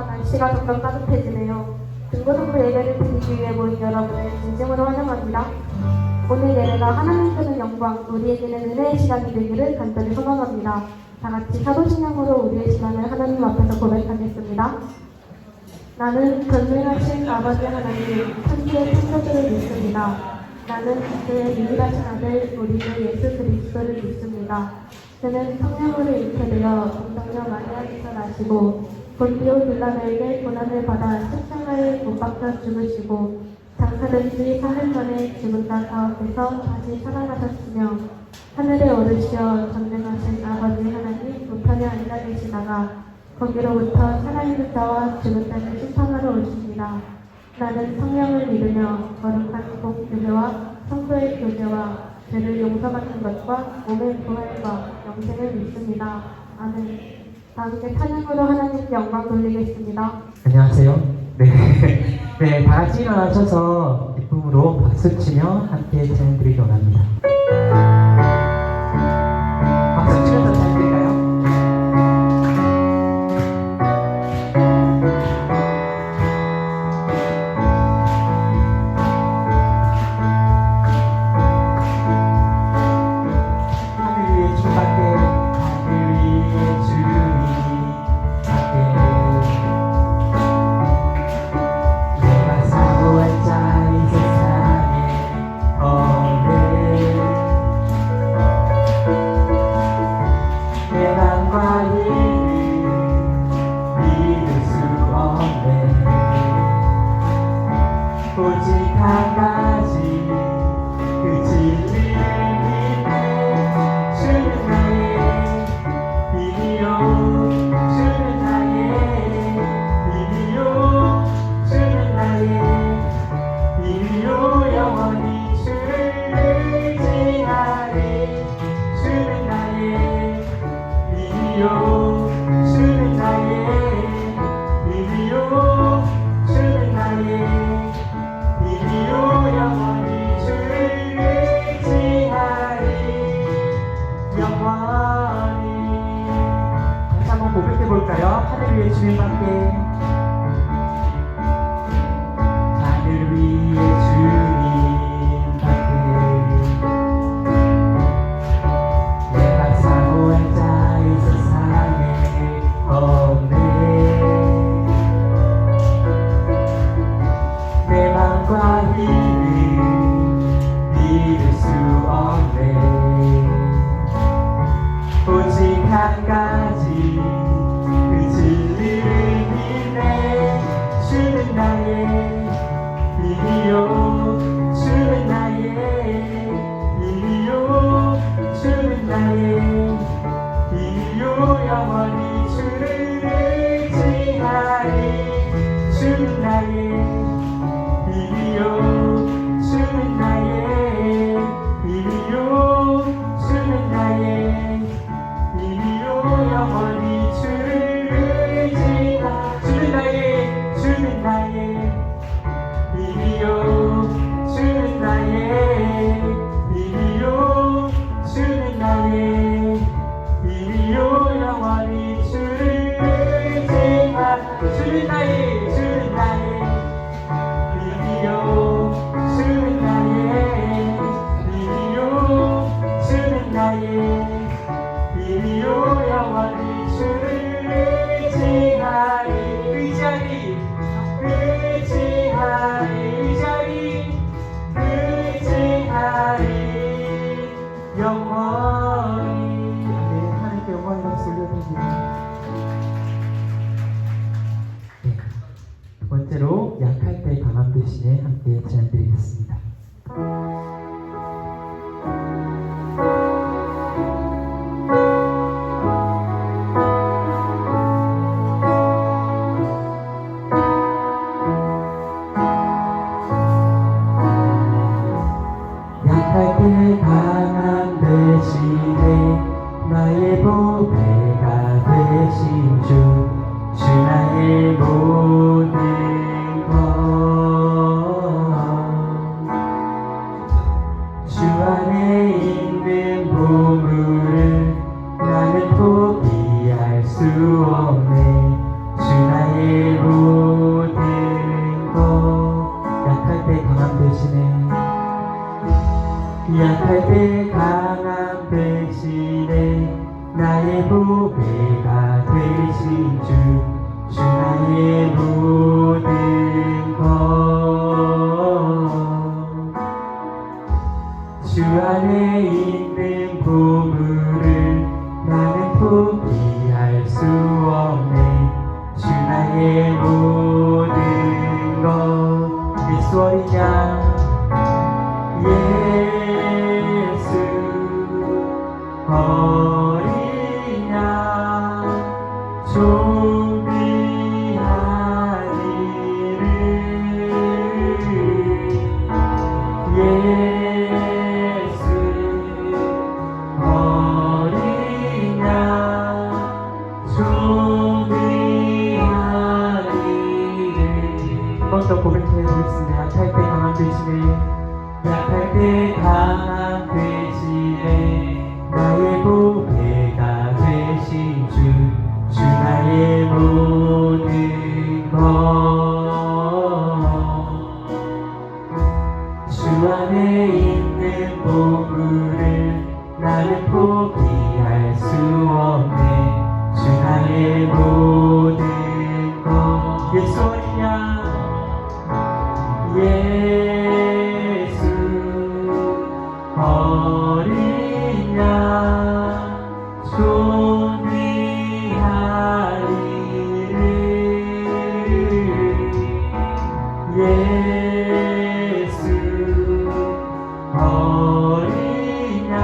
날씨가 점점 따뜻해지네요. 중고등부 예배를 드리기 위해 모인 여러분을 진심으로 환영합니다. 오늘 예배가 하나님 주는 영광, 우리에게는 은혜의 시간이 되기를 간절히 소망합니다. 다 같이 사도신앙으로 우리의 시간을 하나님 앞에서 고백하겠습니다. 나는 전능하신 아버지 하나님, 천지의 창조주를 믿습니다. 나는 그의 유일하신 아들, 우리 주 예수 그리스도를 믿습니다. 그는 성령으로 잉태되어 동정녀 마리아에서 나시고 본디오 빌라도에게 고난을 받아 십자가에 못 박혀 죽으시고 장사된 지 사흘 만에 죽은 자 가운데서 다시 살아나셨으며 하늘에 오르시어 전능하신 아버지 하나님 우편에 앉아 계시다가 거기로부터 살아있는 자와 죽은 자를 심판하러 오십니다. 나는 성령을 믿으며 거룩한 공교제와 성도의 교제와 죄를 용서받는 것과 몸의 부활과 영생을 믿습니다. 아멘. 다 함께 찬양으로 하나님께 영광 돌리겠습니다. 안녕하세요. 네, 네, 다 같이 일어나셔서 기쁨으로 박수치며 함께 찬양드리기 원합니다. 박수치면서 찬양드릴까요? 오직 한 가지 그 진리를 믿네 주는 나의 힘이요 주는 나의 힘이요 주는 나의 힘이요 영원히 주를 의지하리 주는 나의 힘이요 주는 나의 힘이요 주는 나의 영원히 주를 의지하리 영원히. 다시 한번 고백해볼까요? 하늘 위에 주님밖에 하늘 위에 주님밖에 내가 사고한 자 이 세상에 없네. 내 맘과 힘을 믿을 수 없네. 오직 한 가지 그 진리를 믿네 주는 나의 힘이요 주는 나의 힘이요 주는 나의 힘이요 영원히 주를 의지하리 주는 나의 힘이요 주는 나의 힘이요 주는 나의 힘이요 영원히 주를 의지하 주는 나의 힘이요 주는 나의 힘이요 주는 나의 힘이요 영원히 주를 의지하 주는 나의 힘이요 주는 나의 힘이요 주는 나의 힘이요 영원히 주를 의지하리 영원히. 네, 하나님께 영광의 박수 올려드립니다. 네, 두 번째로 약할 때 강함 대신에 함께 찬양드리겠습니다. 약할 때 강함 대신에 나의 보배가 되신 주 나의 모든 것 주 안에 있는 보물을 나는 포기할 수 없네 주 나의 강한 대신에 약할 때 강한 대신에 나의 보배가 되신 주 나의 모든 것 주 안에 있는 보물을 나는 포기할 수 없네 주 나의 모든 것 예수 어린 양 예수 어린 양 존귀하리를 예수 어린 양 존귀하리를 한 번 더 고백해 보겠습니다. 약할 때 강한 대신에 약할 때 강한 대신에 나의 보배가 되신 주 나의 모든 주 안에 있는 보물을 나는 포기할 수 없네 주 나의 모든 것 예수 어린 양 예수 어린 양 존귀하리를 예수 어린 양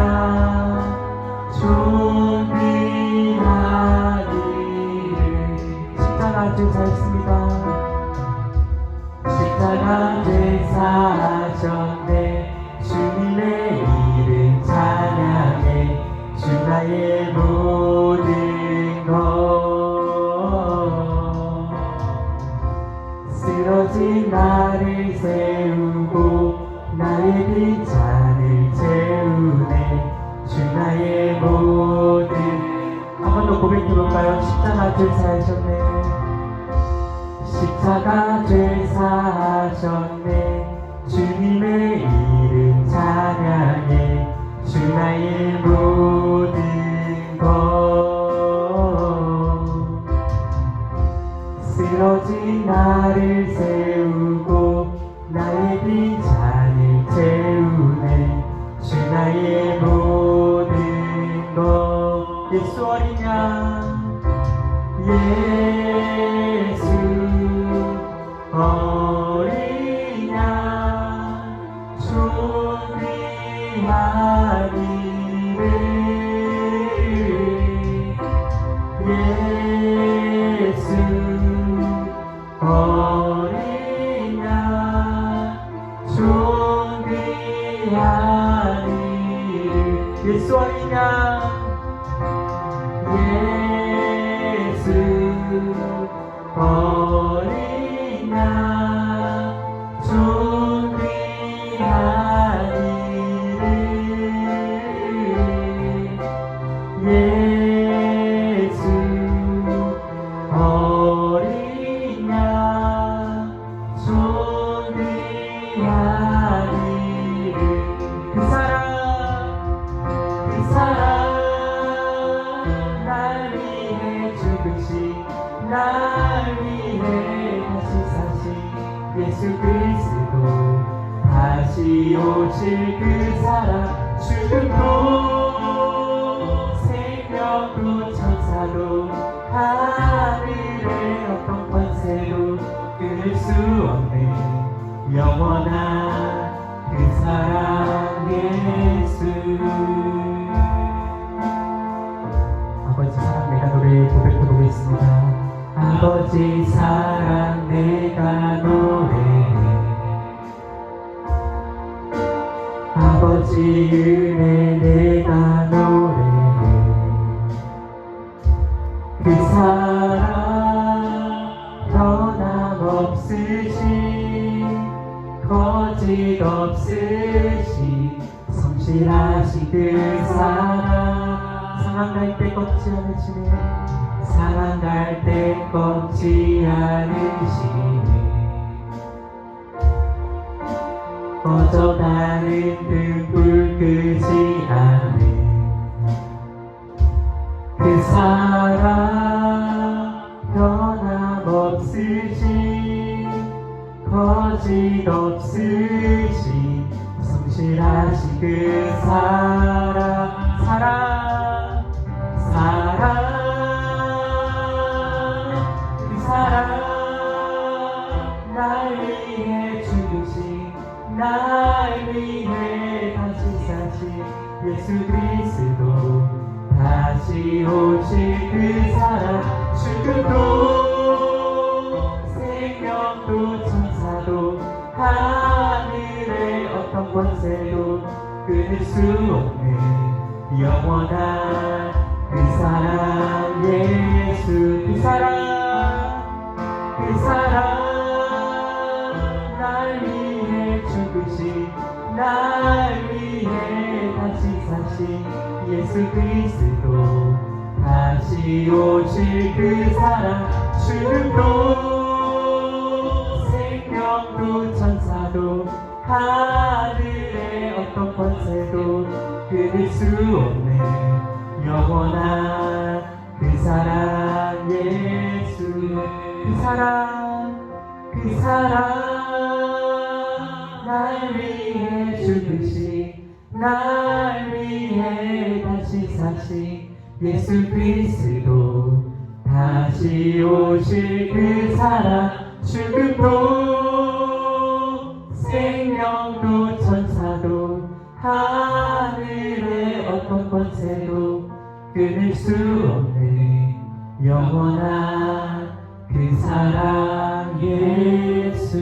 존귀하리를 십자가 제사했습니다 십자가 제사하셨네 주님의 이름 찬양해 주 나의 모든 것 쓰러진 나를 세우고 나의 빈잔을 채우네 주 나의 모든 한 번 더 고백해볼까요? 십자가 제사하셨네 십자가 제사하셨네 주님의 이름 찬양해 주 나의 모든 것 쓰러진 나를 세우고 나의 빈잔을 채우네 주 나의 모든 것 예수 어린 양 예수 어린 양 존귀하리를 예수 어린 양 존귀하리를 예수 어린 양 예수 어린 양 존귀하리를 예수 어린 양 존귀하리를 그 사랑 날 위해 죽으신 날 위해 다시 사신 예수 그리스도 다시 오실 그 사랑 죽음도 생명도 천사도 하늘의 어떤 권세도 끊을 수 없네 영원한 그 사랑 예수 아버지 사랑 내가 노래 고백해보겠습니다 아버지 사랑 내가 노래해 아버지 은혜 내가 노래해 그 사랑 변함없으신 거짓 없으신 성실하신 그 사랑 상한 갈 때 꺾지 않으시네 상한 갈 때 꺾지 않으시네 꺼져가는 등불 끄지 않는 그 사랑 변함없으신 거짓없으신 성실하신 그 사랑 그 사랑 날 위해 죽으신 날 위해 다시 사신 예수 그리스도 다시 오실 그 사랑 죽음도 생명도 천사도 하늘의 어떤 권세도 끊을 수 없는 영원한 그 사랑 예수 그 사랑 날 위해 죽으신 날 위해 다시 사신 예수 그리스도 다시 오실 그 사랑 죽음도 생명도 천사도 하늘의 어떤 권세도 끊을 수 없는 영원한 그 사랑 예수 그 사랑 날 위해 죽으신 날 위해 다시 사신 예수 그리스도 다시 오실 그 사랑 죽음도 생명도 천사도 하늘의 어떤 권세도 끊을 수 없는 영원한 그 사랑 예수.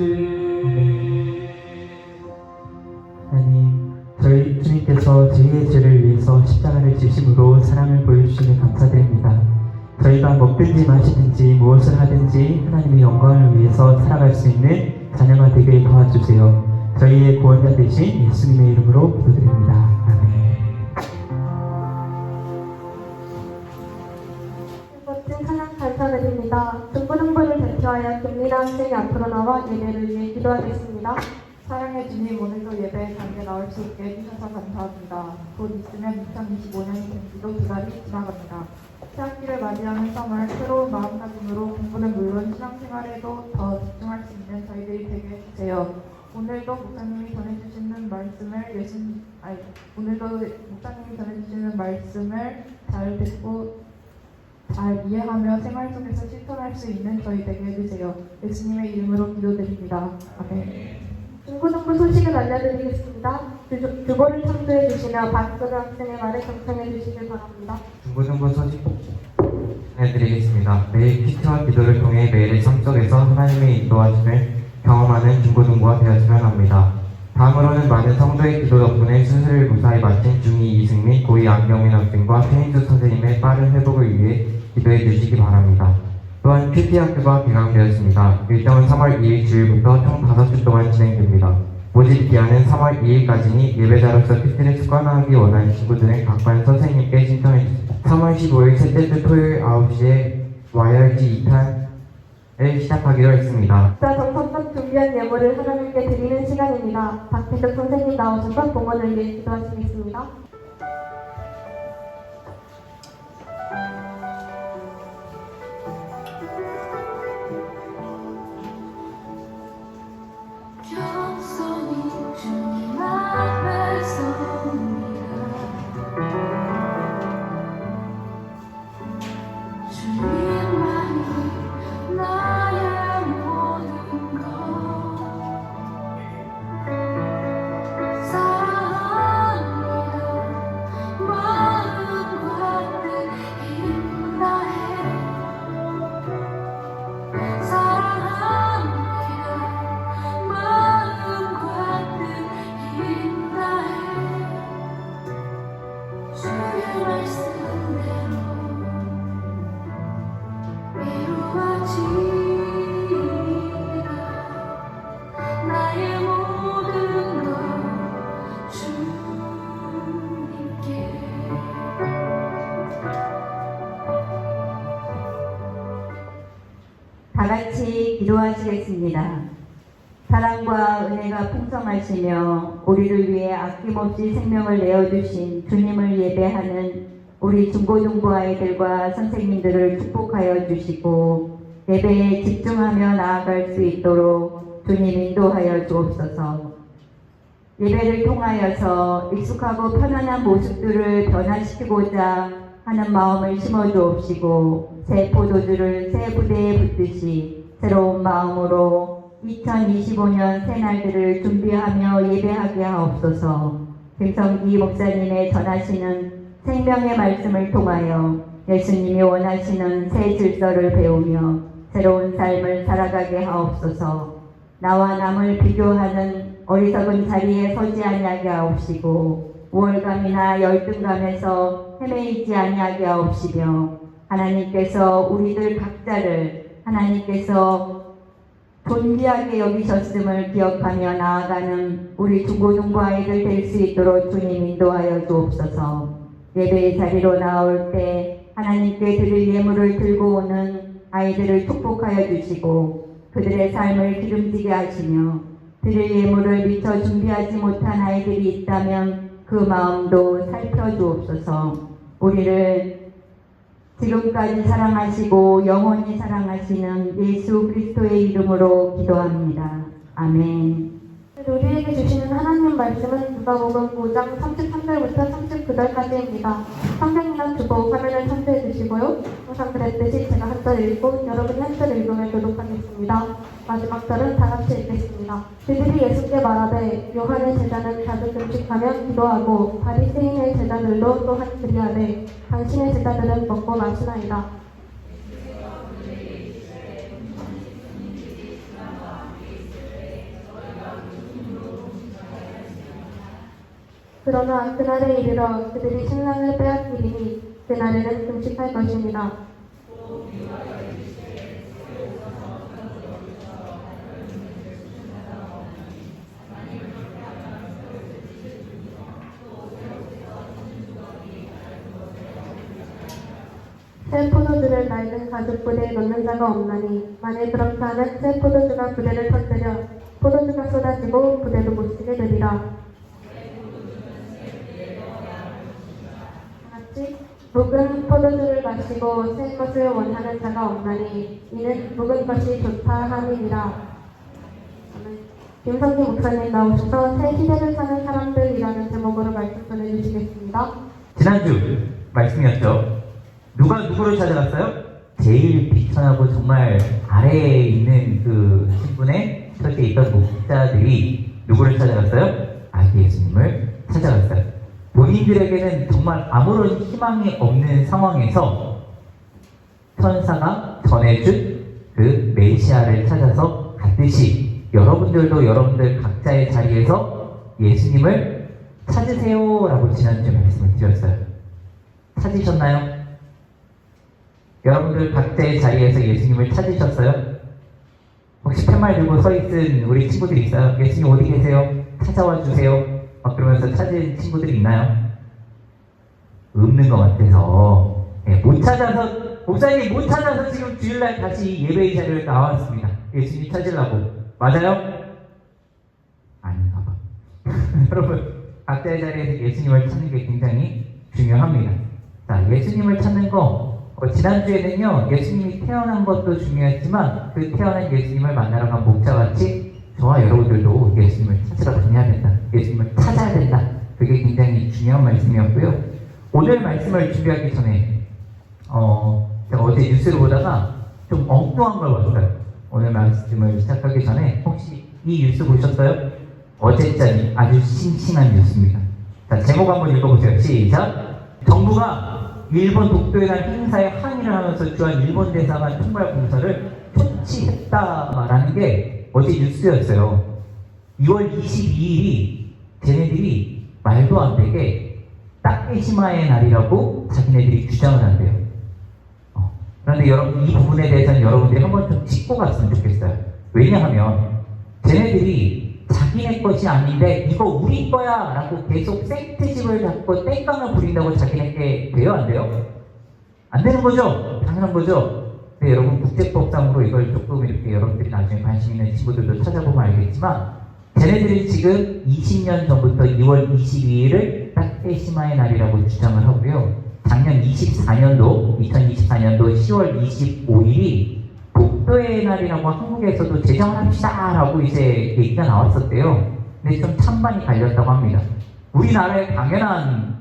하나님, 저희 주님께서 저희의 죄를 위해서 십자가를 지심으로 사랑을 보여주시니 감사드립니다. 저희가 먹든지 마시든지 무엇을 하든지 하나님의 영광을 위해서 살아갈 수 있는 자녀가 되게 도와주세요. 저희의 구원자 되신 예수님의 이름으로 기도드립니다. 아멘. 멋진 찬양 감사드립니다. 등부등부를 대표하여 김민아 학생이 앞으로 나와 예배를 위해 기도하겠습니다. 사랑해 주님, 오늘도 예배에 함께 나올 수 있게 해주셔서 감사합니다. 곧 있으면 2025년이 된지도 2달이 지나갑니다. 새학기를 맞이하는 3월 새로운 마음가짐으로 공부는 물론 신앙생활에도 더 집중할 수 있는 저희들이 되게 해주세요. 오늘도 목사님이 전해주시는 말씀을 잘 듣고 잘 이해하며 생활 속에서 실천할 수 있는 저희 되게 해주세요. 예수님의 이름으로 기도드립니다. 아멘. 등부등부 소식을 알려드리겠습니다. 규보를 창조해 주시며 박소를 학생의 말을 경청해 주시길 바랍니다. 중고정보 소식 해드리겠습니다. 매일 퀴즈와 기도를 통해 매일의 삶 속에서 하나님의 인도하심을 경험하는 중고등부가 되었으면 합니다. 다음으로는 많은 성도의 기도 덕분에 수술을 무사히 마친 중2 이승민, 고2 안경민 학생과 최인수 선생님의 빠른 회복을 위해 기도해 주시기 바랍니다. 또한 큐티 학교가 개강되었습니다. 일정은 3월 2일 주일부터 총 5주 동안 진행됩니다. 모집 기한은 3월 2일까지니 예배자로서 큐티를 습관화하기 원하는 친구들은 각반 선생님께 신청해주세요. 3월 15일 셋째 주 토요일 9시에 YRG 2탄을 시작하기로 했습니다. 자, 정성껏 준비한 예물을 하나님께 드리는 시간입니다. 박태석 선생님 나오셔서 봉헌을 위해 기도하시겠습니다. 겸손히 주님 앞에 섭니다. 주님만이 나의 모든 것 사랑합니다. 마음과 뜻 인다해 사랑합니다. 마음과 뜻 인다해 주의 말씀대로 이루어지리라. 나의 모든 것 주님께 다 같이 기도하시겠습니다. 사랑과 사랑과 은혜가 풍성하시며 우리를 위해 아낌없이 생명을 내어주신 주님을 예배하는 우리 중고등부 아이들과 선생님들을 축복하여 주시고 예배에 집중하며 나아갈 수 있도록 주님 인도하여 주옵소서. 예배를 통하여서 익숙하고 편안한 모습들을 변화시키고자 하는 마음을 심어 주옵시고 새 포도주를 새 부대에 붓듯이 새로운 마음으로 2025년 새날들을 준비하며 예배하게 하옵소서. 김성기 목사님의 전하시는 생명의 말씀을 통하여 예수님이 원하시는 새 질서를 배우며 새로운 삶을 살아가게 하옵소서. 나와 남을 비교하는 어리석은 자리에 서지 아니하게 하옵시고 우월감이나 열등감에서 헤매이지 아니하게 하옵시며 하나님께서 우리들 각자를 하나님께서 존귀하게 여기셨음을 기억하며 나아가는 우리 중고등부 아이들 될 수 있도록 주님 인도하여 주옵소서. 예배의 자리로 나올 때 하나님께 드릴 예물을 들고 오는 아이들을 축복하여 주시고 그들의 삶을 기름지게 하시며 드릴 예물을 미처 준비하지 못한 아이들이 있다면 그 마음도 살펴주옵소서. 우리를 지금까지 사랑하시고 영원히 사랑하시는 예수 그리스도의 이름으로 기도합니다. 아멘. 우리에게 주시는 하나님 말씀은 누가복음 5장 33절부터 39절까지입니다. 성경이나 주보 화면을 참조해 주시고요. 항상 그랬듯이 제가 한 절 읽고 여러분이 한 절 읽음을 교독하겠습니다. 마지막 절은 다 같이 읽겠습니다. 그들이 예수께 말하되 요한의 제자는 자주 금식하며 기도하고 바리새인의 제자들도 또한 그리하되 당신의 제자들은 먹고 마시나이다. 그러나 그날에 이르러 그들이 신랑을 빼앗기리니 그날에는 금식할 것입니다. 새 포도주를 낡은 가죽 부대에 넣는 자가 없나니 만일 그렇다 하면 새 포도주가 부대를 터뜨려 포도주가 쏟아지고 부대도 못 쓰게 되리라. 묵은 포도주를 마시고 새 것을 원하는 자가 없나니 이는 묵은 것이 좋다 함이니라. 김성기 목사님 나오셔서 새 시대를 사는 사람들이라는 제목으로 말씀 전해주시겠습니다. 지난주 말씀이었죠. 누가 누구를 찾아갔어요? 제일 비천하고 정말 아래에 있는 그 신분의 처지에 있던 목자들이 누구를 찾아갔어요? 아기 예수님을 찾아갔어요. 본인들에게는 정말 아무런 희망이 없는 상황에서 천사가 전해준 그 메시아를 찾아서 갔듯이 여러분들도 여러분들 각자의 자리에서 예수님을 찾으세요 라고 지난주에 말씀을 드렸어요. 찾으셨나요? 여러분들 각자의 자리에서 예수님을 찾으셨어요? 혹시 팻말 들고 서 있은 우리 친구들 있어요? 예수님 어디 계세요? 찾아와 주세요. 막 그러면서 찾은 친구들이 있나요? 없는 것 같아서 못 찾아서 목사님 못 찾아서 지금 주일날 다시 예배의 자리를 나왔습니다. 예수님 찾으려고. 맞아요? 아닌가 봐. 여러분 각자의 자리에서 예수님을 찾는 게 굉장히 중요합니다. 자, 예수님을 찾는 거 지난주에는요 예수님이 태어난 것도 중요했지만 그 태어난 예수님을 만나러 간 목자같이 저와 여러분들도 예수님을 찾으러 다녀야 된다. 예수님을 찾아야 된다. 그게 굉장히 중요한 말씀이었고요. 오늘 말씀을 준비하기 전에 제가 어제 뉴스를 보다가 좀 엉뚱한 걸 봤어요. 오늘 말씀을 시작하기 전에 혹시 이 뉴스 보셨어요? 어제자니 아주 싱싱한 뉴스입니다. 자, 제목 한번 읽어보세요. 시작! 정부가 일본 독도에 대한 행사에 항의를 하면서 주한 일본 대사관 총괄 공사를 초치했다라는 게 어제 뉴스였어요. 2월 22일이 쟤네들이 말도 안 되게 따케시마의 날이라고 자기네들이 주장을 한대요. 그런데 여러분 이 부분에 대해서는 여러분들이 한번 좀 짚고 갔으면 좋겠어요. 왜냐하면 쟤네들이 자기네 것이 아닌데 이거 우리 거야 라고 계속 생트집을 잡고 땡깡을 부린다고 자기네께 돼요? 안 돼요? 안 되는 거죠? 당연한 거죠? 근데 여러분 국제법상으로 이걸 조금 이렇게 여러분들이 나중에 관심 있는 친구들도 찾아보면 알겠지만 쟤네들이 지금 20년 전부터 2월 22일을 딱 해시마의 날이라고 주장을 하고요. 작년 2024년도 10월 25일이 독도의 날이라고 한국에서도 제정을 합시다 라고 이제 얘기가 나왔었대요. 근데 좀 찬반이 갈렸다고 합니다. 우리나라의 당연한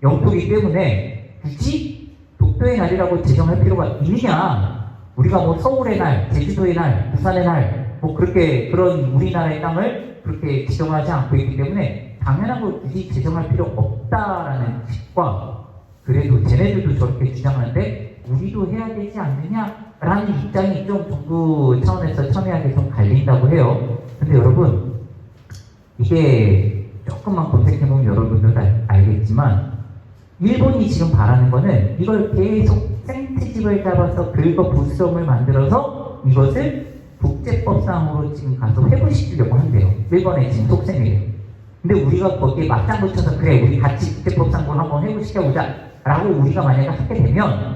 영토이기 때문에 굳이 독도의 날이라고 제정할 필요가 있느냐? 우리가 뭐 서울의 날, 제주도의 날, 부산의 날 뭐 그렇게 그런 우리나라의 땅을 그렇게 지정하지 않고 있기 때문에 당연한 걸 굳이 제정할 필요 없다라는 식과 그래도 쟤네들도 저렇게 주장하는데 우리도 해야 되지 않느냐라는 입장이 좀 정부 차원에서 첨예하게 좀 갈린다고 해요. 근데 여러분 이게 조금만 검색해보면 여러분들도 알겠지만 일본이 지금 바라는 거는 이걸 계속 생트집을 잡아서 긁어 부스럼을 만들어서 이것을 국제법상으로 지금 가서 회부시키려고 한대요. 일본의 지금 속셈이에요. 근데 우리가 거기에 맞장 붙여서 그래 우리 같이 국제법상으로 한번 회부시켜보자 라고 우리가 만약에 하게 되면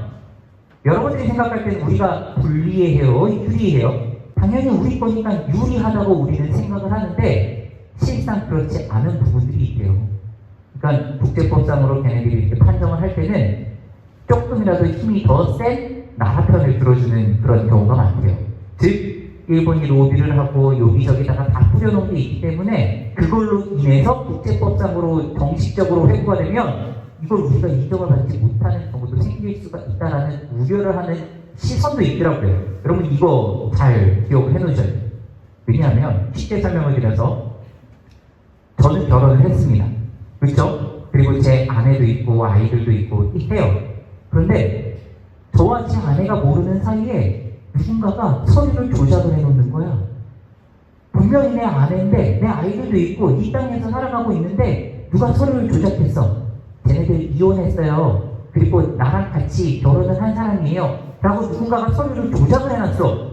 여러분들이 생각할 때는 우리가 불리해요? 유리해요? 당연히 우리 거니까 유리하다고 우리는 생각을 하는데 실상 그렇지 않은 부분들이 있대요. 그러니까 국제법상으로 걔네들이 이렇게 판정을 할 때는 조금이라도 힘이 더 센 나라 편을 들어주는 그런 경우가 많대요. 즉 일본이 로비를 하고 여기저기다가 다 뿌려놓은 게 있기 때문에 그걸로 인해서 국제법상으로 정식적으로 회부가 되면 이걸 우리가 인정을 받지 못하는 경우도 생길 수가 있다라는 우려를 하는 시선도 있더라고요. 여러분 이거 잘 기억을 해놓으셔야 돼요. 왜냐하면 쉽게 설명을 드려서 저는 결혼을 했습니다. 그렇죠? 그리고 제 아내도 있고 아이들도 있고 해요. 그런데 저와 제 아내가 모르는 사이에 누군가가 서류를 조작을 해놓는 거야. 분명히 내 아내인데 내 아이들도 있고 이 땅에서 살아가고 있는데 누가 서류를 조작했어. 쟤네들 이혼했어요. 그리고 나랑 같이 결혼을 한 사람이에요. 라고 누군가가 서류를 조작을 해놨어.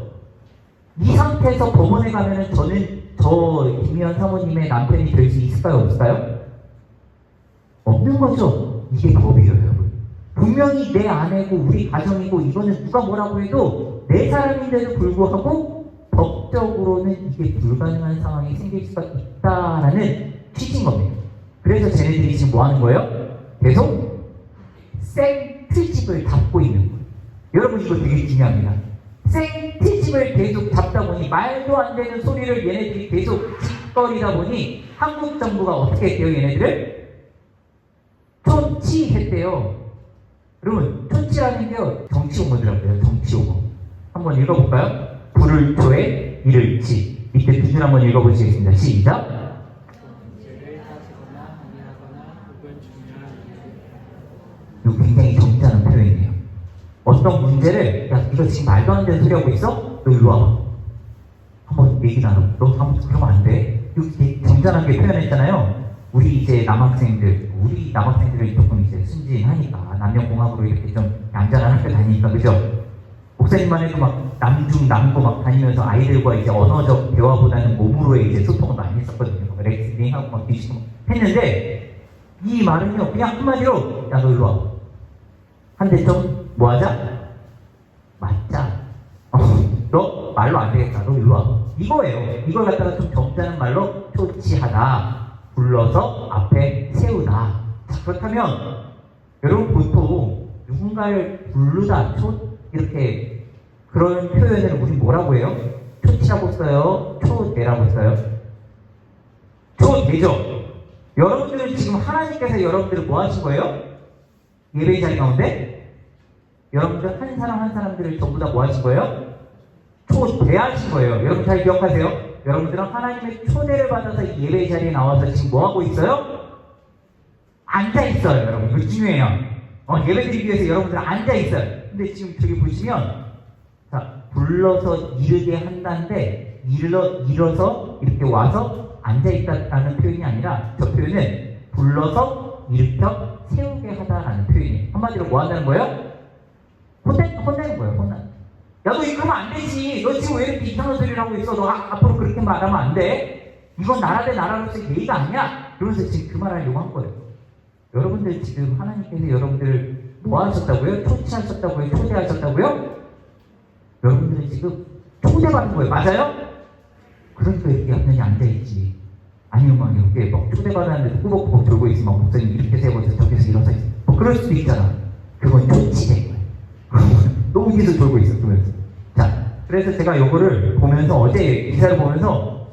이 상태에서 법원에 가면은 저는 저 김희연 사모님의 남편이 될 수 있을까요? 없을까요? 없는 거죠. 이게 법이에요, 여러분. 분명히 내 아내고 우리 가정이고 이거는 누가 뭐라고 해도 내 사람인데도 불구하고 법적으로는 이게 불가능한 상황이 생길 수가 있다라는 취지인 겁니다. 그래서 쟤네들이 지금 뭐 하는 거예요? 계속 생트집을 잡고 있는 거예요. 여러분 이거 되게 중요합니다. 생트집을 계속 잡다 보니 말도 안 되는 소리를 얘네들이 계속 짓거리다 보니 한국 정부가 어떻게 했대요? 얘네들을 초치했대요. 여러분 초치라는 게요 정치 용어더라고요. 정치 용어. 한번 읽어볼까요? 불을 초에 이를 치. 밑에 두 줄 한번 읽어보시겠습니다. 시작. 이거 굉장히 점잖은 표현이에요. 어떤 문제를 야 이거 지금 말도 안 되는 소리 하고 있어? 너 이리 와봐. 한번 얘기 나눠. 너 한번 그러면 안 돼. 이렇게 점잖하게 표현했잖아요. 우리 남학생들을 조금 이제 순진하니까 남녀공학으로 이렇게 좀 얌전한 학교 다니니까 그죠? 목사님만 해도 막 남중 남고 막 다니면서 아이들과 이제 언어적 대화보다는 몸으로의 이제 소통을 많이 했었거든요. 레슨링하고 막 뒤지고 했는데 이 말은요 그냥 한마디로 야 너 일로 와. 한 대 좀 뭐 하자? 맞자. 너 말로 안 되겠다. 너 일로 와. 이거예요. 이걸 갖다가 좀 점잖은 말로 초치하다. 불러서 앞에 세우다. 자, 그렇다면 여러분 보통 누군가를 부르다, 이렇게 그런 표현을 우리 뭐라고 해요? 초치라고 써요? 초대라고 써요? 초대죠. 여러분들은 지금 하나님께서 여러분들을 뭐 하신 거예요? 예배의 자리 가운데 여러분들 한 사람 한 사람들을 전부 다 뭐 하신 거예요? 초대하신 거예요. 여러분 잘 기억하세요? 여러분들은 하나님의 초대를 받아서 이 예배의 자리에 나와서 지금 뭐 하고 있어요? 앉아 있어요, 여러분. 이거 중요해요. 예배 드리기 위해서 여러분들은 앉아 있어요. 근데 지금 저기 보시면, 자, 불러서 이르게 한다는데, 일어서 이렇게 와서 앉아 있다라는 표현이 아니라, 저 표현은 불러서 일으켜 세우게 하다라는 표현이에요. 한마디로 뭐 한다는 거예요? 혼내는 거예요, 혼내는. 야, 너 이거 하면 안 되지. 너 지금 왜 이렇게 이상한 소리를 하고 있어? 너 앞으로 그렇게 말하면 안 돼. 이건 나라 대 나라로서의 예의가 아니야. 그러면서 지금 그 말 하려고 한 거예요. 여러분들 지금 하나님께서 여러분들을 뭐 하셨다고요? 초치하셨다고요? 초대하셨다고요? 여러분들은 지금 초대받은 거예요. 맞아요? 그러니까 이렇게 앞면이 앉아있지. 아니면 막 이렇게 막 초대받았는데 꾸벅꾸벅 졸고 있으면 목사님 이렇게 세워서 저기서 일어서 있어. 뭐 그럴 수도 있잖아. 그건 조치된 거예요. 너무 뒤에서 졸고 있어. 그러면서. 자, 그래서 제가 요거를 보면서 어제 기사를 보면서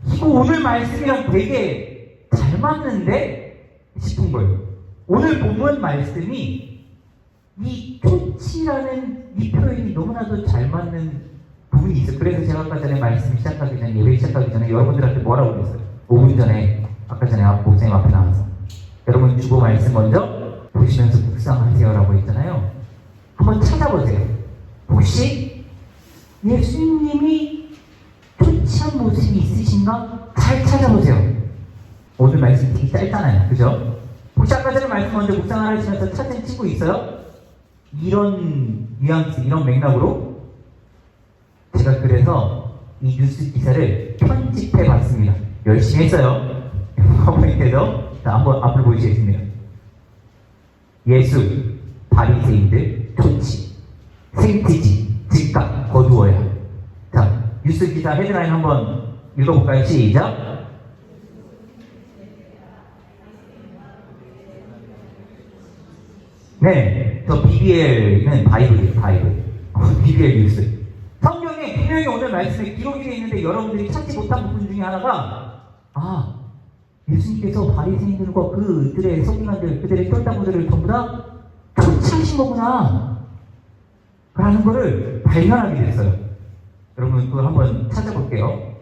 이거 오늘 말씀이랑 되게 잘 맞는데 싶은 거예요. 오늘 본문 말씀이 이 초치라는 이 표현이 너무나도 잘 맞는 부분이 있어요. 그래서 제가 아까 전에 말씀 시작하기 전에, 예배 시작하기 전에 여러분들한테 뭐라고 그랬어요? 5분 전에, 아까 전에 목사님 앞에 나와서 여러분 주보 말씀 먼저 보시면서 묵상하세요라고 했잖아요. 한번 찾아보세요. 혹시 예수님이 초치한 모습이 있으신가? 잘 찾아보세요. 오늘 말씀 되게 짧잖아요. 그죠? 혹시 아까 전에 말씀 먼저 묵상을 하시면서 찾은 친구 있어요? 이런 뉘앙스, 이런 맥락으로 제가 그래서 이 뉴스 기사를 편집해 봤습니다. 열심히 했어요. 커뮤니티에서. 자, 한번 앞을 보시겠습니다. 예수, 바리새인들, 초치, 생트지, 즉각 거두어야. 자, 뉴스 기사 헤드라인 한번 읽어볼까요? 시작. 네, 저 BBL은 바이블이에요, 바이블. BBL 뉴스. 성경에 분명히 오늘 말씀에 기록이 되어 있는데 여러분들이 찾지 못한 부분 중에 하나가 예수님께서 바리새인들과 그들의 서기관들, 그들의 쫄따구들을 전부 다 초치하신 거구나 라는 거를 발견하게 됐어요. 여러분 그걸 한번 찾아볼게요.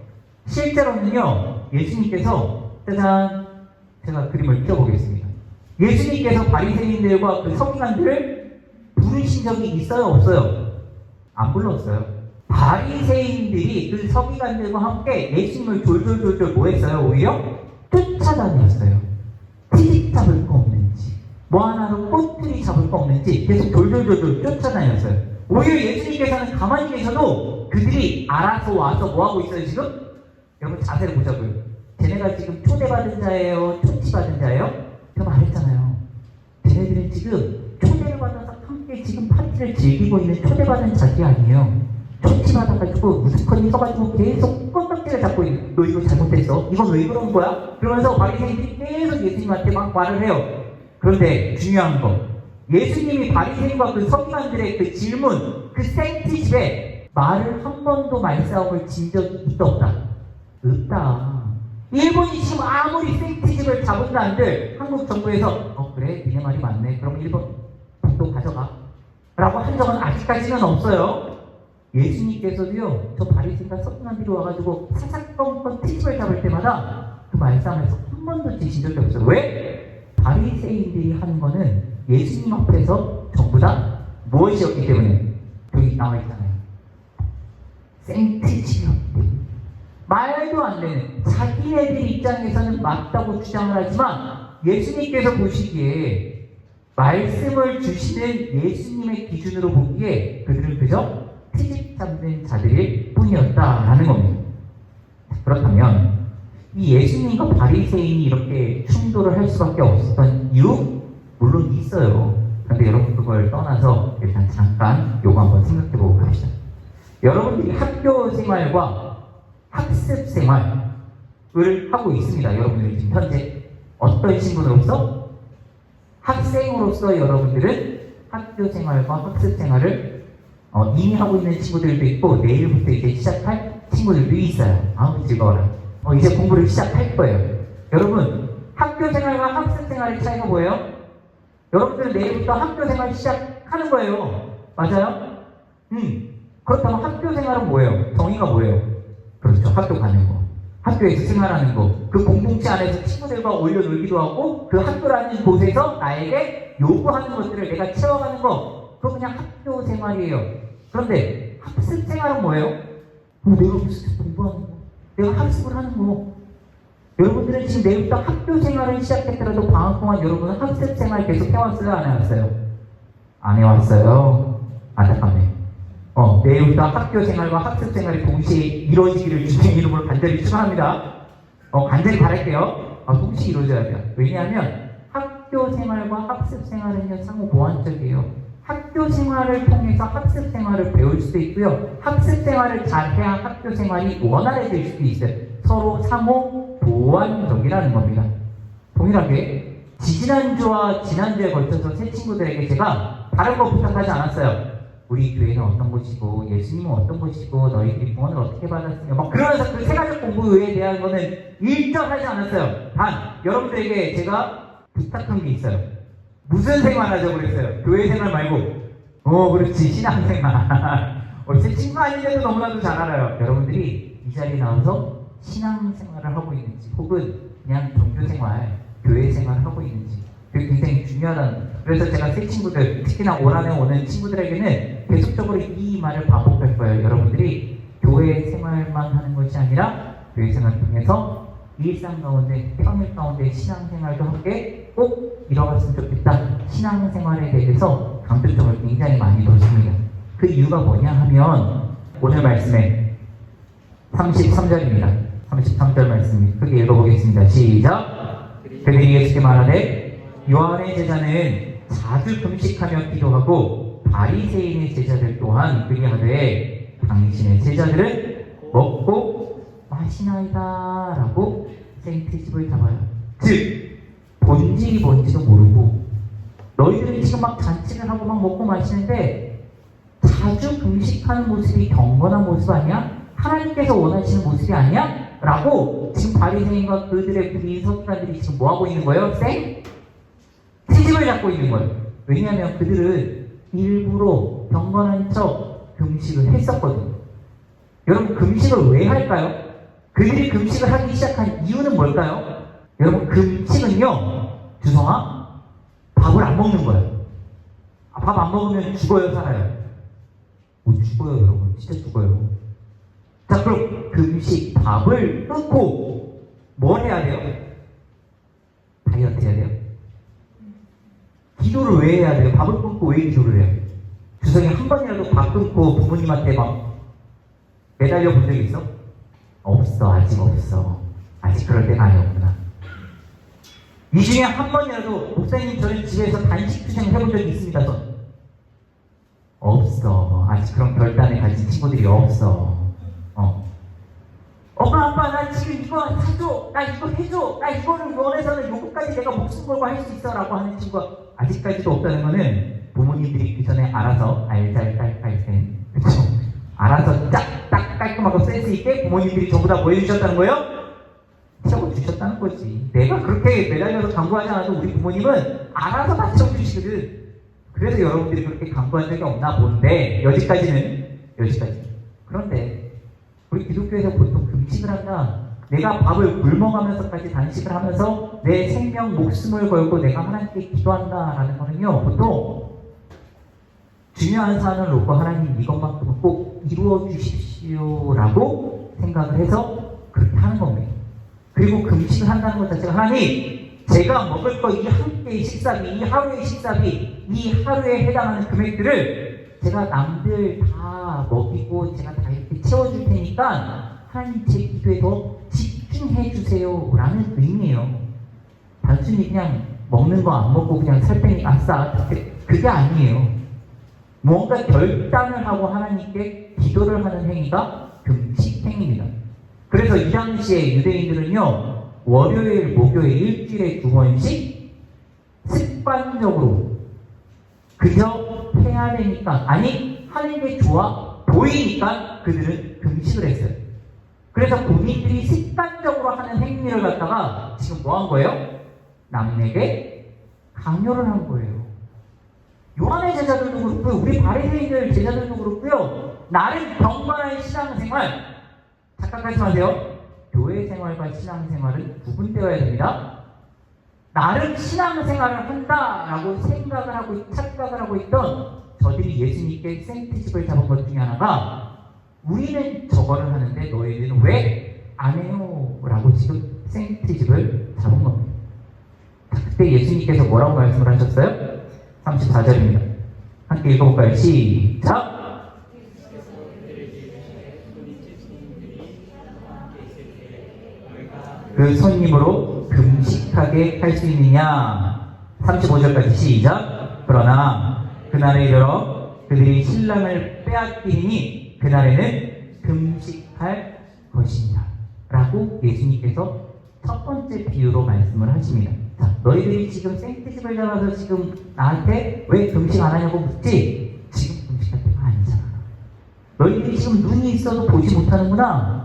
실제로는요, 예수님께서 짜잔, 제가 그림을 띄워보겠습니다. 예수님께서 바리새인들과 그 서기관들을 부르신 적이 있어요, 없어요? 안 불렀어요. 바리새인들이 그 서기관들과 함께 예수님을 졸졸졸졸 뭐 했어요? 오히려 쫓아다녔어요. 트집 잡을 거 없는지, 뭐 하나로 꼬투리 잡을 거 없는지 계속 졸졸졸졸 쫓아다녔어요. 오히려 예수님께서는 가만히 계셔도 그들이 알아서 와서 뭐 하고 있어요 지금? 여러분 자세를 보자고요. 쟤네가 지금 초대받은 자예요? 초치받은 자예요? 제가 말했잖아요. 쟤네들은 지금 초대를 받아서 함께 지금 파티를 즐기고 있는 초대받은 자들이 아니에요. 초치받아가지고 우스커니 써가지고 계속 껌딱지를 잡고 있는, 너 이거 잘못했어? 이건 왜 그런 거야? 그러면서 바리새인들이 계속 예수님한테 막 말을 해요. 그런데 중요한 거, 예수님이 바리새인과 그 서기관들의 그 질문, 그 생트집에 말을 한 번도 말싸움을 진 적이 있다 없다? 없다. 일본이 지금 아무리 생트집을 잡은다 한들 한국 정부에서 그래 니네 말이 맞네, 그럼 일본 또 가져가 라고 한 적은 아직까지는 없어요. 예수님께서도요, 저 바리새인과 서기관들이 와가지고 사사건건 트집을 잡을 때마다 그 말싸움에서 한 번도 지신 적이 없어요. 왜? 바리새인들이 하는 거는 예수님 앞에서 전부 다 무엇이었기 때문에? 여기 나와 있잖아요. 생트집이었기 때문에. 말도 안 되는, 자기네들 입장에서는 맞다고 주장을 하지만 예수님께서 보시기에, 말씀을 주시는 예수님의 기준으로 보기에 그들은 그저 트집 잡는 자들일 뿐이었다라는 겁니다. 그렇다면 이 예수님과 바리새인이 이렇게 충돌을 할 수밖에 없었던 이유? 물론 있어요. 그런데 여러분 그걸 떠나서 일단 잠깐 요거 한번 생각해보고 갑시다. 여러분들이 학교 생활과 학습 생활을 하고 있습니다. 여러분들이 지금 현재 어떤 신분으로서? 학생으로서 여러분들은 학교 생활과 학습 생활을 이미 하고 있는 친구들도 있고 내일부터 이제 시작할 친구들도 있어요. 아우 즐거워라. 이제 공부를 시작할 거예요. 여러분 학교 생활과 학습 생활의 차이가 뭐예요? 여러분들은 내일부터 학교 생활 시작하는 거예요. 맞아요? 그렇다면 학교 생활은 뭐예요? 정의가 뭐예요? 그렇죠. 학교 가는 거. 학교에서 생활하는 거. 그 공동체 안에서 친구들과 어울려 놀기도 하고 그 학교라는 곳에서 나에게 요구하는 것들을 내가 채워가는 거. 그거 그냥 학교 생활이에요. 그런데 학습 생활은 뭐예요? 내가 무슨 공부하는 거. 내가 학습을 하는 거. 여러분들은 지금 내일부터 학교 생활을 시작했더라도 방학 동안 여러분은 학습 생활 계속 해왔어요? 안 해왔어요? 안 해왔어요? 안타깝네. 내일부터 학교 생활과 학습 생활이 동시에 이루어지기를 주님의 이름으로 간절히 축원합니다. 간절히 바랄게요. 동시에 이루어져야 돼요. 왜냐하면 학교 생활과 학습 생활은요, 상호 보완적이에요. 학교 생활을 통해서 학습 생활을 배울 수도 있고요. 학습 생활을 잘해야 학교 생활이 원활해질 수도 있어요. 서로 상호 보완적이라는 겁니다. 동일하게 지지난주와 지난주에 걸쳐서 새 친구들에게 제가 다른 거 부탁하지 않았어요. 우리 교회는 어떤 곳이고 예수님은 어떤 곳이고 너희들이 구원을 어떻게 받았으며 막 그러면서 그 세가지 공부에 대한 거는 일절하지 않았어요. 단 여러분들에게 제가 부탁한 게 있어요. 무슨 생활하자고 그랬어요? 교회 생활 말고 그렇지 신앙생활. 제 친구 아닌데도 너무나도 잘 알아요. 여러분들이 이 자리에 나와서 신앙생활을 하고 있는지 혹은 그냥 종교생활, 교회생활을 하고 있는지 그게 굉장히 중요하다는 거예요. 그래서 제가 새 친구들, 특히나 올 한해 오는 친구들에게는 계속적으로 이 말을 반복할 거예요. 여러분들이 교회 생활만 하는 것이 아니라 교회 생활을 통해서 일상 가운데, 평일 가운데 신앙생활도 함께 꼭 이뤄갔으면 좋겠다. 신앙생활에 대해서 강조점을 굉장히 많이 뒀습니다. 그 이유가 뭐냐 하면 오늘 말씀에 33절입니다. 33절 말씀 크게 읽어보겠습니다. 시작! 그들이 예수께 말하되 요한의 제자는 자주 금식하며 기도하고 바리새인의 제자들 또한 그리하되 당신의 제자들은 먹고 마시나이다 라고 생트집을 잡아요. 즉 본질이 뭔지도 모르고 너희들은 지금 막 잔치를 하고 막 먹고 마시는데 자주 금식하는 모습이 경건한 모습 아니야? 하나님께서 원하시는 모습이 아니야? 라고 지금 바리새인과 그들의 그 서기관들이 지금 뭐하고 있는 거예요? 트집을 잡고 있는 거예요. 왜냐하면 그들은 일부러 경건한 척 금식을 했었거든요. 여러분 금식을 왜 할까요? 그들이 금식을 하기 시작한 이유는 뭘까요? 여러분 금식은요, 주성아, 밥을 안 먹는 거예요. 밥 안 먹으면 죽어요, 살아요? 죽어요, 여러분. 진짜 죽어요. 자, 그럼 금식, 밥을 끊고 뭘 해야 돼요? 다이어트 해야 돼요? 기도를 왜 해야 돼요? 밥을 끊고 왜 기도를 해요? 주성이 한 번이라도 밥 끊고 부모님한테 막 매달려 본 적이 있어? 없어. 아직 없어. 아직 그럴 때가 아니었구나. 이 중에 한 번이라도 목사님 저는 집에서 단식 투쟁을 해본 적이 있습니다. 전 없어. 아직 그런 결단을 가진 친구들이 없어. 엄마 아빠 나 지금 이거 사줘, 나 이거 해줘, 나 이거를 원해서는 요거까지 내가 목숨 걸고 할 수 있어 라고 하는 친구가 아직까지도 없다는 거는 부모님들이 그 전에 알아서 알잘딸딸센 그쵸? 알아서 딱 깔끔하고 센스 있게 부모님들이 전부 다 뭐 해주셨다는 거예요? 채워주셨다는 거지. 내가 그렇게 매달려서 강구하지 않아도 우리 부모님은 알아서 다 채워주시거든. 그래서 여러분들이 그렇게 강구한 적이 없나 본데 여기까지. 그런데 우리 기독교에서 보통 금식을 한다. 내가 밥을 굶어가면서까지 단식을 하면서 내 생명, 목숨을 걸고 내가 하나님께 기도한다라는 거는요, 보통 중요한 사안을 놓고 하나님 이것만큼은 꼭 이루어 주십시오라고 생각을 해서 그렇게 하는 겁니다. 그리고 금식을 한다는 것 자체가 하나님, 제가 먹을 거 이 한 끼의 식사비, 이 하루의 식사비, 이 하루에 해당하는 금액들을 제가 남들 다 먹이고 제가 다 이렇게 채워줄 테니까 하나님 제 기도에 더 집중해 주세요 라는 의미예요. 단순히 그냥 먹는 거 안 먹고 그냥 살 테니 아싸, 그게 아니에요. 뭔가 결단을 하고 하나님께 기도를 하는 행위가 금식 행위입니다. 그래서 이 당시에 유대인들은요, 월요일, 목요일, 일주일에 2번씩 습관적으로 그저 해야 되니까, 아니 하는 게 좋아 보이니까 그들은 금식을 했어요. 그래서 본인들이 습관적으로 하는 행위를 갖다가 지금 뭐 한 거예요? 남에게 강요를 한 거예요. 요한의 제자들도 그렇고요, 우리 바리새인들 제자들도 그렇고요, 나름 경건한 신앙생활, 착각하지 마세요. 교회 생활과 신앙생활은 구분되어야 됩니다. 나름 신앙생활을 한다라고 생각을 하고 착각을 하고 있던 저들이 예수님께 생트집을 잡은 것 중에 하나가, 우리는 저거를 하는데 너희들은 왜 안 해요? 라고 지금 생트집을 잡은 겁니다. 그때 예수님께서 뭐라고 말씀을 하셨어요? 34절입니다. 함께 읽어볼까요? 시작! 그 손님으로 금식하게 할 수 있느냐? 35절까지 시작! 그러나 그날에 이르러 그들이 신랑을 빼앗기니 그날에는 금식할 것이니라 라고 예수님께서 첫 번째 비유로 말씀을 하십니다. 자, 너희들이 지금 생트집을 잡아서 지금 나한테 왜 금식 안 하냐고 묻지? 지금 금식할 때가 아니잖아. 너희들이 지금 눈이 있어도 보지 못하는구나.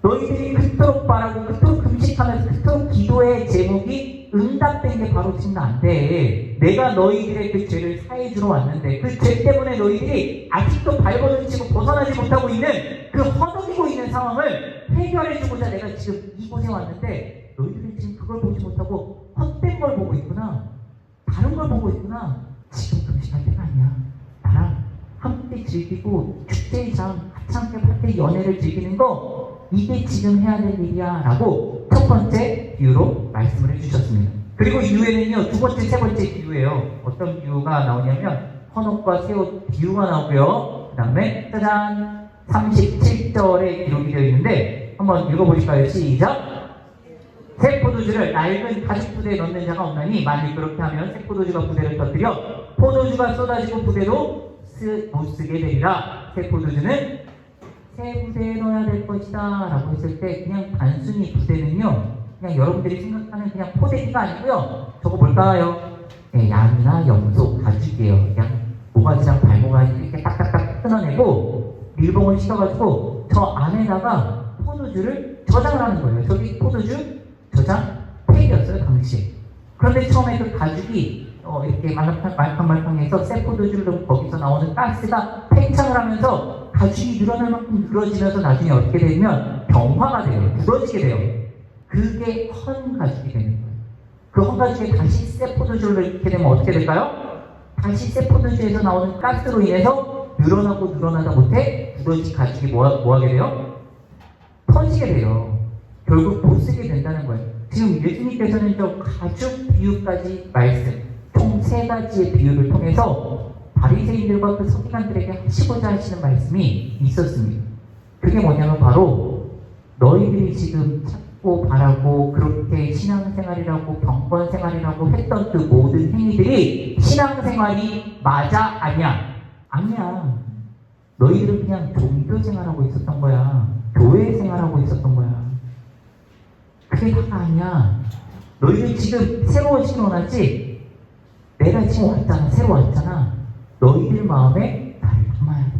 너희들이 그토록 바라고 그토록 금식하면서 그토록 기도의 제목이 응답된 게 바로 지금 나한테 내가 너희들의 그 죄를 사해주러 왔는데 그 죄 때문에 너희들이 아직도 발버둥치고 벗어나지 못하고 있는 그 허덕이고 있는 상황을 해결해주고자 내가 지금 이곳에 왔는데 너희들이 지금 그걸 보지 못하고 헛된 걸 보고 있구나. 다른 걸 보고 있구나. 지금 금식할 때가 아니야. 나랑 함께 즐기고 축제의 장 같이 함께 함께 연애를 즐기는 거 이게 지금 해야 될 일이야 라고 첫 번째 비유로 말씀을 해주셨습니다. 그리고 이후에는요 두 번째, 세 번째 비유예요. 어떤 비유가 나오냐면 헌옷과 새옷 비유가 나오고요. 그 다음에 짜잔 37절에 기록이 되어 있는데 한번 읽어보실까요? 시작! 새 포도주를 낡은 가죽 부대에 넣는 자가 없나니 만일 그렇게 하면 새 포도주가 부대를 터뜨려 포도주가 쏟아지고 부대도 못 쓰게 되리라. 새 포도주는 새 부대에 넣어야 될 것이다 라고 했을 때 그냥 단순히 부대는요 그냥 여러분들이 생각하는 그냥 포대기가 아니고요 저거 뭘까요? 네, 양이나 염소, 가죽이에요. 그냥 모가지랑 발모가지 이렇게 딱딱딱 끊어내고 밀봉을 시켜가지고 저 안에다가 포도주를 저장을 하는 거예요. 저기 포도주 저장 팩이었어요 당시에. 그런데 처음에 그 가죽이 이렇게 말캉말캉해서 새 포도주를 넣고 거기서 나오는 가스가 팽창을 하면서 가죽이 늘어날 만큼 늘어지면서 나중에 어떻게 되면 병화가 돼요. 굳어지게 돼요. 그게 헌 가죽이 되는 거예요. 그 헌 가죽에 다시 새 포도주를 넣게 되면 어떻게 될까요? 다시 새 포도주에서 나오는 가스로 인해서 늘어나고 늘어나다 못해 굳어진 가죽이 뭐하게 돼요? 터지게 돼요. 결국 못 쓰게 된다는 거예요. 지금 예수님께서는 저 가죽 비유까지 말씀 총 3가지의 비유를 통해서 바리새인들과 그 서기관들에게 하시고자 하시는 말씀이 있었습니다. 그게 뭐냐면 바로 너희들이 지금 찾고 바라고 그렇게 신앙생활이라고 경건생활이라고 했던 그 모든 행위들이 신앙생활이 맞아? 아니야? 아니야. 너희들은 그냥 종교생활하고 있었던 거야. 교회생활하고 있었던 거야. 그게 다가 아니야. 너희들 지금 새로운 신원하지? 내가 지금 왔잖아. 새로 왔잖아. 너희들 마음에 나를 담아야 돼.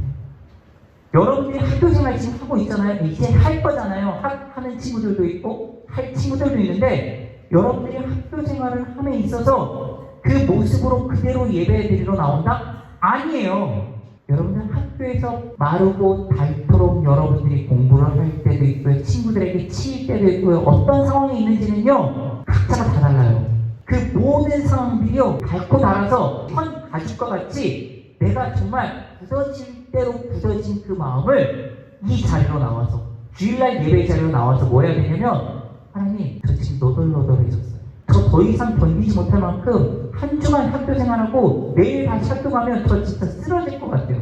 여러분들이 학교생활 지금 하고 있잖아요. 이제 할 거잖아요. 하는 친구들도 있고 할 친구들도 있는데 여러분들이 학교생활을 함에 있어서 그 모습으로 그대로 예배드리러 나온다? 아니에요. 여러분들 학교에서 마르고 닳도록 여러분들이 공부를 할 때도 있고요. 친구들에게 치일 때도 있고요. 어떤 상황이 있는지는요. 각자가 다 달라요. 그 모든 상황들이요. 닳고 닳아서 헌 가죽과 같이 내가 정말 굳어질 대로 굳어진 그 마음을 이 자리로 나와서 주일날 예배 자리로 나와서 뭐 해야 되냐면 하나님 저 지금 너덜너덜해졌어요. 저 더 이상 견디지 못할 만큼 한 주간 학교 생활하고 내일 다시 학교 가면 저 진짜 쓰러질 것 같아요.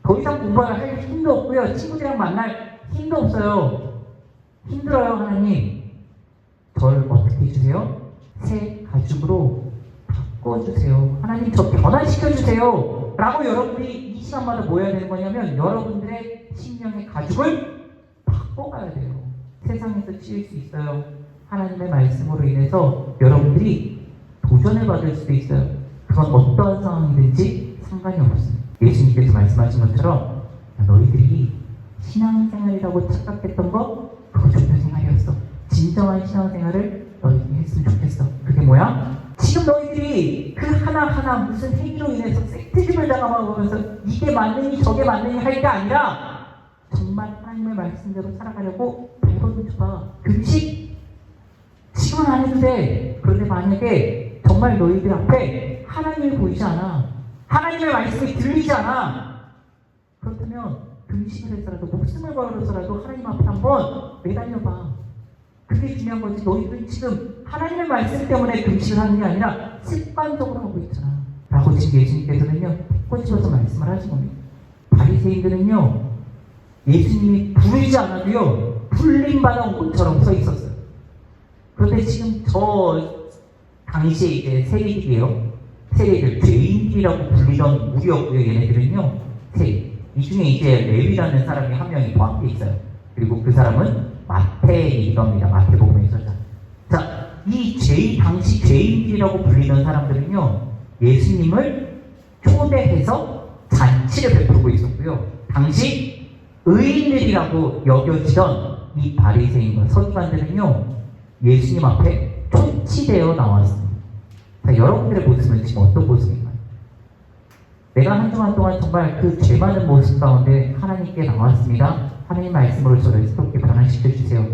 더 이상 공부를 할 힘도 없고요. 친구들이랑 만날 힘도 없어요. 힘들어요. 하나님 저를 어떻게 해주세요? 새 가죽으로 바꿔주세요. 하나님 저 변화시켜주세요 라고 여러분들이 이 시간마다 뭐 해야 되는 거냐면 여러분들의 심령의 가죽을 바꿔가야 돼요. 세상에서 치일 수 있어요. 하나님의 말씀으로 인해서 여러분들이 도전을 받을 수도 있어요. 그건 어떠한 상황이든지 상관이 없습니다. 예수님께서 말씀하신 것처럼 너희들이 신앙생활이라고 착각했던 거 그거 종교생활이었어. 진정한 신앙생활을 너희들이 했으면 좋겠어. 그게 뭐야? 지금 너희들이 그 하나하나 무슨 행위로 인해서 섹트집을 당하면서 이게 맞느니 저게 맞느니 할 게 아니라 정말 하나님의 말씀대로 살아가려고 발버둥 쳐봐. 금식 지금은 안 해도 돼. 그런데 만약에 정말 너희들 앞에 하나님을 보이지 않아, 하나님의 말씀이 들리지 않아, 그렇다면 금식을 해서라도 목숨을 걸어서라도 하나님 앞에 한번 매달려봐. 그게 중요한 거지. 너희들은 지금 하나님의 말씀 때문에 금식을 하는 게 아니라 습관적으로 하고 있잖아 라고 지금 예수님께서는요 꼬집어서 말씀을 하신 겁니다. 바리새인들은요 예수님이 부르지 않아도요 불림받아 온 것처럼 서 있었어요. 그런데 지금 저 당시에 이제 세리들이에요. 세리들, 죄인들이라고 불리던 무리였고요. 얘네들은요, 세리. 이 중에 이제 레위라는 사람이 한 명이 포함되어 있어요. 그리고 그 사람은 마태이기도 합니다. 마태복음의 저자. 자, 이 당시 죄인들이라고 불리던 사람들은요, 예수님을 초대해서 잔치를 베풀고 있었고요. 당시 의인들이라고 여겨지던 이 바리새인과 서기관들은요, 예수님 앞에 초치되어 나왔습니다. 자, 여러분들의 모습은 지금 어떤 모습인가요? 내가 한 주간 동안 정말 그 죄 많은 모습 가운데 하나님께 나왔습니다. 하나님 말씀으로 저를 새롭게 변화시켜 주세요.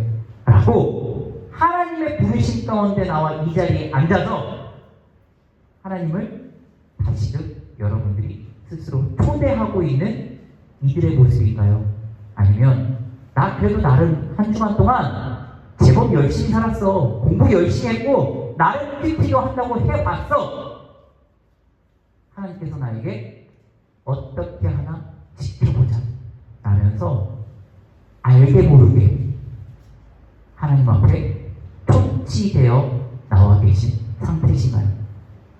라고 하나님의 부르심 가운데 나와 이 자리에 앉아서 하나님을 다시금 여러분들이 스스로 초대하고 있는 이들의 모습인가요? 아니면 나 그래도 나름 한 주간 동안 제법 열심히 살았어. 공부 열심히 했고 나름 큐티로 한다고 해봤어. 하나님께서 나에게 어떻게 하나 지켜보자 라면서 알게 모르게 하나님 앞에 초치되어 나와 계신 상태신가요?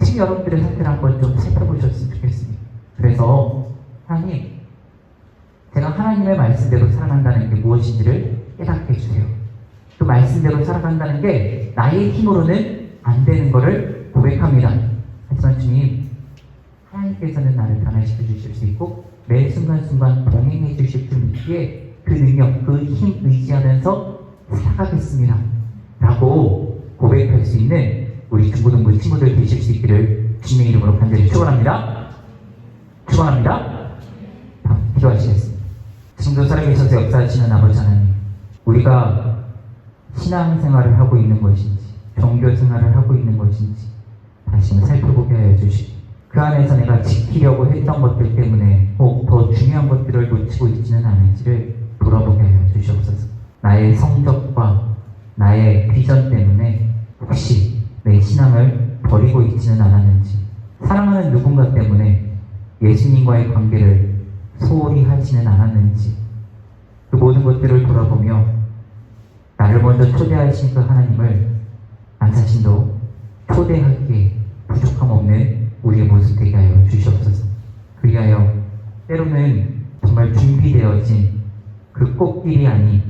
지금 여러분들의 상태를 한번 좀 살펴보셨으면 좋겠습니다. 그래서 하나님, 제가 하나님의 말씀대로 살아간다는 게 무엇인지를 깨닫게 해주세요. 그 말씀대로 살아간다는 게 나의 힘으로는 안 되는 것을 고백합니다. 하지만 주님, 하나님께서는 나를 변화시켜 주실 수 있고 매 순간순간 동행해 주실 줄 믿기에 그 능력, 그 힘 의지하면서 살아가겠습니다 라고 고백할 수 있는 우리 중고등부 친구들 되실 수 있기를 주님의 이름으로 간절히 축원합니다. 축원합니다. 기도하시겠습니다. 지금도 살아계셔서 역사하시는 아버지 하나님, 우리가 신앙생활을 하고 있는 것인지 종교생활을 하고 있는 것인지 다시 한번 살펴보게 하여 주시고, 그 안에서 내가 지키려고 했던 것들 때문에 혹 더 중요한 것들을 놓치고 있지는 않은지를 돌아보게 하여 주시옵소서. 나의 성적과 나의 비전 때문에 혹시 내 신앙을 버리고 있지는 않았는지, 사랑하는 누군가 때문에 예수님과의 관계를 소홀히 하지는 않았는지, 그 모든 것들을 돌아보며 나를 먼저 초대하신 그 하나님을 나 자신도 초대하기에 부족함 없는 우리의 모습 되게 하여 주시옵소서. 그리하여 때로는 정말 준비되어진 그 꽃길이 아닌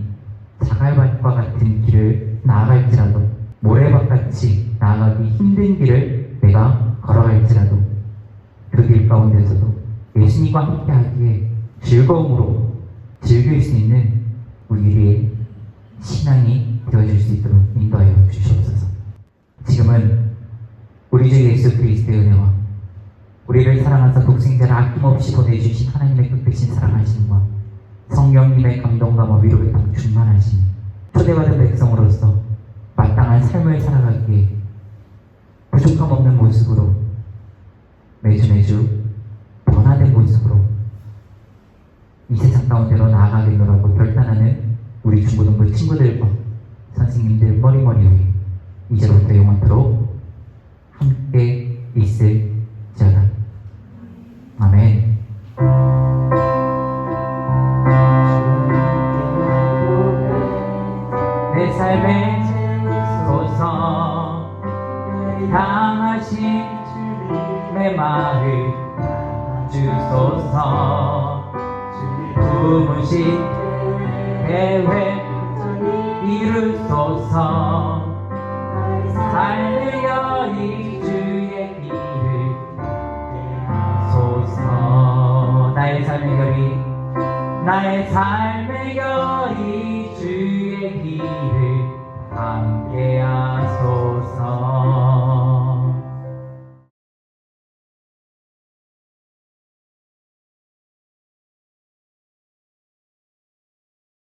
자갈밭과 같은 길을 나아갈지라도, 모래밭같이 나아가기 힘든 길을 내가 걸어갈지라도 그 길 가운데서도 예수님과 함께 하기에 즐거움으로 즐길 수 있는 우리의 신앙이 되어질 수 있도록 인도하여 주시옵소서. 지금은 우리 주 예수 그리스도의 은혜와 우리를 사랑하사 독생자를 아낌없이 보내주신 하나님의 끝끝인 사랑하심과 성령님의 감동과 위로를 딱 충만하신 초대받은 백성으로서 마땅한 삶을 살아가기에 부족함 없는 모습으로 매주 변화된 모습으로 이 세상 가운데로 나아가겠노라고 결단하는 우리 중고등부 친구들과 선생님들 머리머리 위에 이제부터 영원토록 함께 있을지어다. 아멘. 내 삶의 소서 당하신 내 마음 주소서, 부으신 계획 이루소서, 삶의 여리 주의 길을 소서. 나의 삶의 여리, 나의 삶의 여리 주의 길을 함께하소서.